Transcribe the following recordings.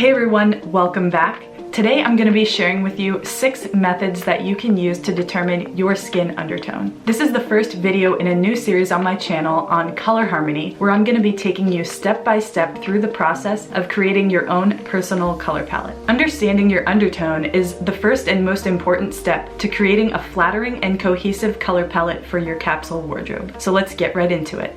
Hey everyone, welcome back. Today I'm going to be sharing with you 6 methods that you can use to determine your skin undertone. This is the first video in a new series on my channel on color harmony, where I'm going to be taking you step by step through the process of creating your own personal color palette. Understanding your undertone is the first and most important step to creating a flattering and cohesive color palette for your capsule wardrobe. So let's get right into it.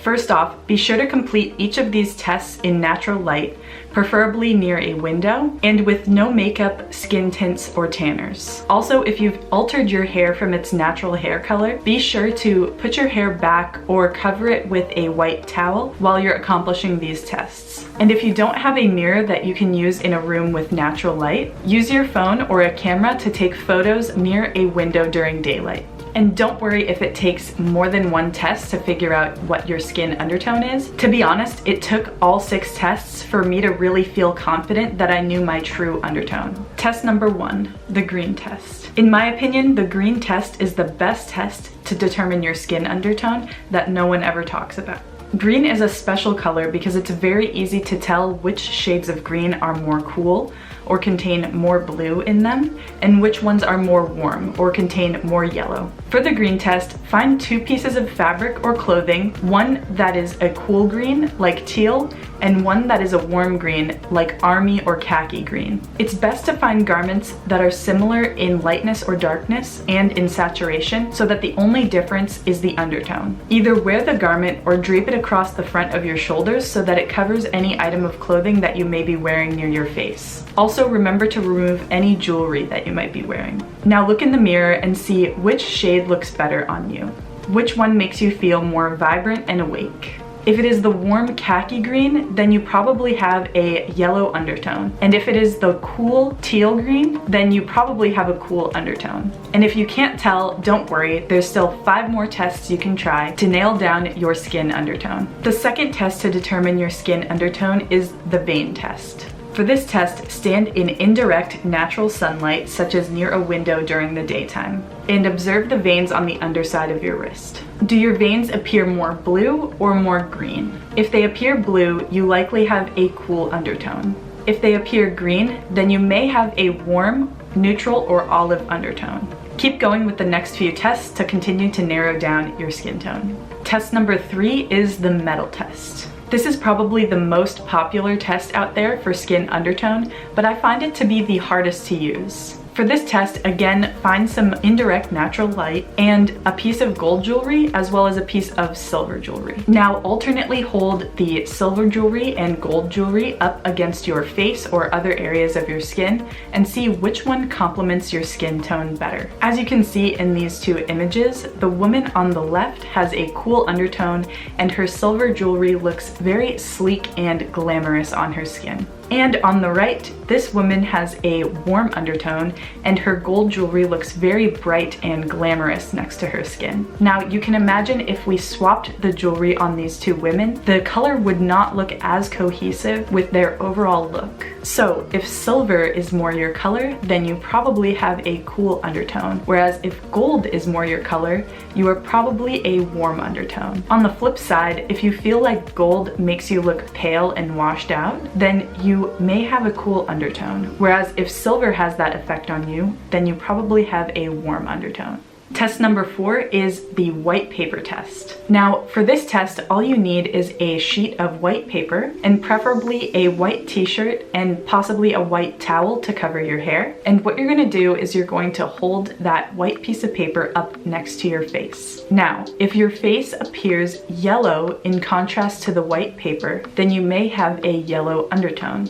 First off, be sure to complete each of these tests in natural light, preferably near a window, and with no makeup, skin tints, or tanners. Also, if you've altered your hair from its natural hair color, be sure to put your hair back or cover it with a white towel while you're accomplishing these tests. And if you don't have a mirror that you can use in a room with natural light, use your phone or a camera to take photos near a window during daylight. And don't worry if it takes more than one test to figure out what your skin undertone is. To be honest, it took all 6 tests for me to really feel confident that I knew my true undertone. Test number 1, the green test. In my opinion, the green test is the best test to determine your skin undertone that no one ever talks about. Green is a special color because it's very easy to tell which shades of green are more cool or contain more blue in them, and which ones are more warm or contain more yellow. For the green test, find 2 pieces of fabric or clothing, one that is a cool green, like teal, and one that is a warm green, like army or khaki green. It's best to find garments that are similar in lightness or darkness and in saturation, so that the only difference is the undertone. Either wear the garment or drape it across the front of your shoulders so that it covers any item of clothing that you may be wearing near your face. Also, remember to remove any jewelry that you might be wearing. Now look in the mirror and see which shade looks better on you. Which one makes you feel more vibrant and awake? If it is the warm khaki green, then you probably have a yellow undertone. And if it is the cool teal green, then you probably have a cool undertone. And if you can't tell, don't worry, there's still 5 more tests you can try to nail down your skin undertone. The second test to determine your skin undertone is the vein test. For this test, stand in indirect natural sunlight, such as near a window during the daytime, and observe the veins on the underside of your wrist. Do your veins appear more blue or more green? If they appear blue, you likely have a cool undertone. If they appear green, then you may have a warm, neutral, or olive undertone. Keep going with the next few tests to continue to narrow down your skin tone. Test number 3 is the metal test. This is probably the most popular test out there for skin undertone, but I find it to be the hardest to use. For this test, again, find some indirect natural light and a piece of gold jewelry as well as a piece of silver jewelry. Now alternately hold the silver jewelry and gold jewelry up against your face or other areas of your skin and see which one complements your skin tone better. As you can see in these 2 images, the woman on the left has a cool undertone and her silver jewelry looks very sleek and glamorous on her skin. And on the right, this woman has a warm undertone and her gold jewelry looks very bright and glamorous next to her skin. Now you can imagine if we swapped the jewelry on these 2 women, the color would not look as cohesive with their overall look. So if silver is more your color, then you probably have a cool undertone, whereas if gold is more your color, you are probably a warm undertone. On the flip side, if you feel like gold makes you look pale and washed out, then you may have a cool undertone, whereas if silver has that effect on you, then you probably have a warm undertone. Test number 4 is the white paper test. Now, for this test, all you need is a sheet of white paper and preferably a white t-shirt and possibly a white towel to cover your hair. And what you're going to do is you're going to hold that white piece of paper up next to your face. Now, if your face appears yellow in contrast to the white paper, then you may have a yellow undertone.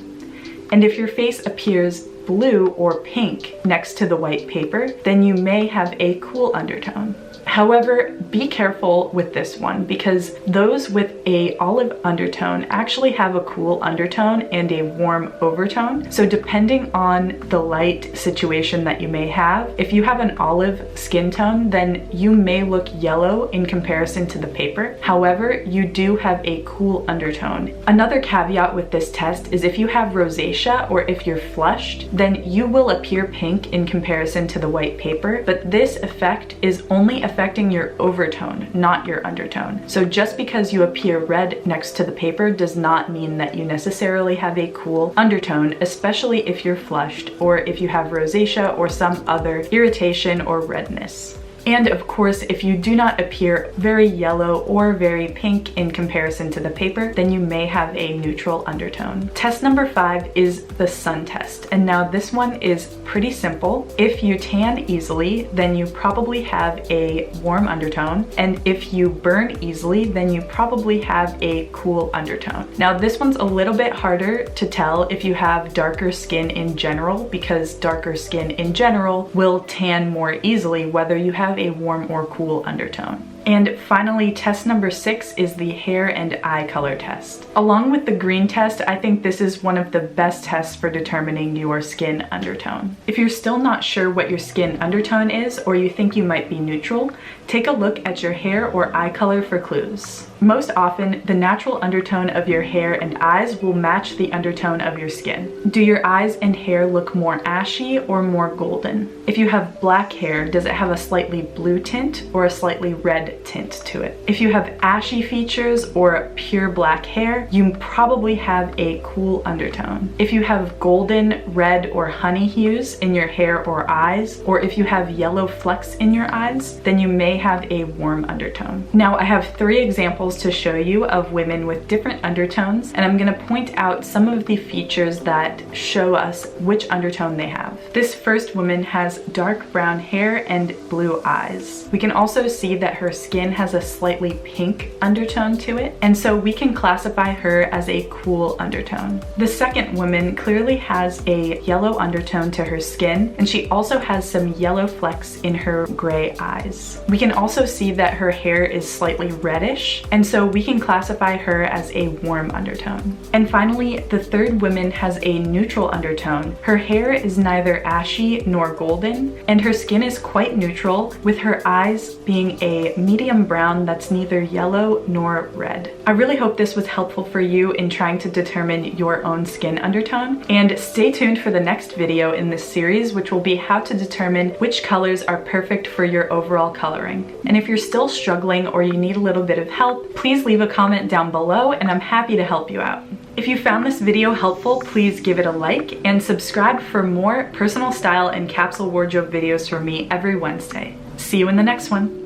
And if your face appears blue or pink next to the white paper, then you may have a cool undertone. However, be careful with this one because those with a olive undertone actually have a cool undertone and a warm overtone. So depending on the light situation that you may have, if you have an olive skin tone, then you may look yellow in comparison to the paper. However, you do have a cool undertone. Another caveat with this test is if you have rosacea or if you're flushed, then you will appear pink in comparison to the white paper, but this effect is only affected affecting your overtone, not your undertone. So just because you appear red next to the paper does not mean that you necessarily have a cool undertone, especially if you're flushed or if you have rosacea or some other irritation or redness. And of course, if you do not appear very yellow or very pink in comparison to the paper, then you may have a neutral undertone. Test number 5 is the sun test. And now this one is pretty simple. If you tan easily, then you probably have a warm undertone. And if you burn easily, then you probably have a cool undertone. Now this one's a little bit harder to tell if you have darker skin in general, because darker skin in general will tan more easily whether you have a warm or cool undertone. And finally, test number 6 is the hair and eye color test. Along with the green test, I think this is one of the best tests for determining your skin undertone. If you're still not sure what your skin undertone is, or you think you might be neutral, take a look at your hair or eye color for clues. Most often, the natural undertone of your hair and eyes will match the undertone of your skin. Do your eyes and hair look more ashy or more golden? If you have black hair, does it have a slightly blue tint or a slightly red tint to it? If you have ashy features or pure black hair, you probably have a cool undertone. If you have golden, red, or honey hues in your hair or eyes, or if you have yellow flecks in your eyes, then you may have a warm undertone. Now I have 3 examples to show you of women with different undertones, and I'm going to point out some of the features that show us which undertone they have. This first woman has dark brown hair and blue eyes. We can also see that her skin has a slightly pink undertone to it, and so we can classify her as a cool undertone. The second woman clearly has a yellow undertone to her skin, and she also has some yellow flecks in her gray eyes. We can also see that her hair is slightly reddish, and so we can classify her as a warm undertone. And finally, the third woman has a neutral undertone. Her hair is neither ashy nor golden, and her skin is quite neutral, with her eyes being a medium brown that's neither yellow nor red. I really hope this was helpful for you in trying to determine your own skin undertone, and stay tuned for the next video in this series, which will be how to determine which colors are perfect for your overall coloring. And if you're still struggling or you need a little bit of help, please leave a comment down below and I'm happy to help you out. If you found this video helpful, please give it a like and subscribe for more personal style and capsule wardrobe videos from me every Wednesday. See you in the next one.